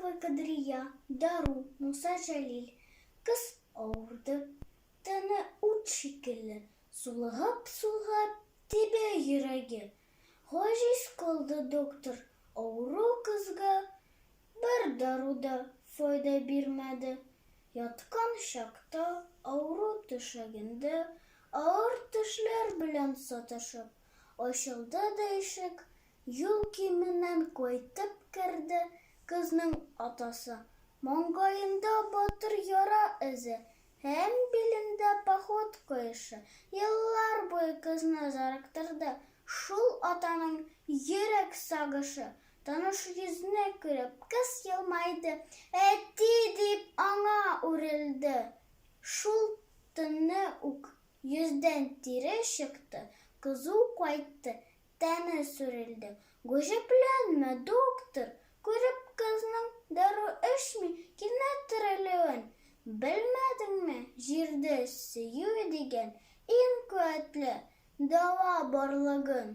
Ава Кадрия, Дару, Муса Жалил. Кыз ауырды. Тәне ут шикелле. Сулғап тибә йөрәге. Ғажиз калды доктор. Ауру кызга бер дару да файда бирмәде. Яткан шакта ауру түшәгендә авыр төшләр белән саташып ачылды да ишек. Юл киеменнән кайтып керде кызның атасы. Маңгаенда батыр яра эзе һәм билендә походка ише. Еллар буе кызны зарыктырды шул атаның йөрәк сагышы. Таныш йөзенә күреп кыз елмайды. Әти дип аңа үрелде. Шул төнне үк йөздән тире чыкты. Кызу кайтты, тәне сүрелде. Гаҗәпләнмә, доктор, күреп кызның дару эчми килә терелүен. Белмәдеңме, җирдә сөю дигән иң куәтле дава барлыгын?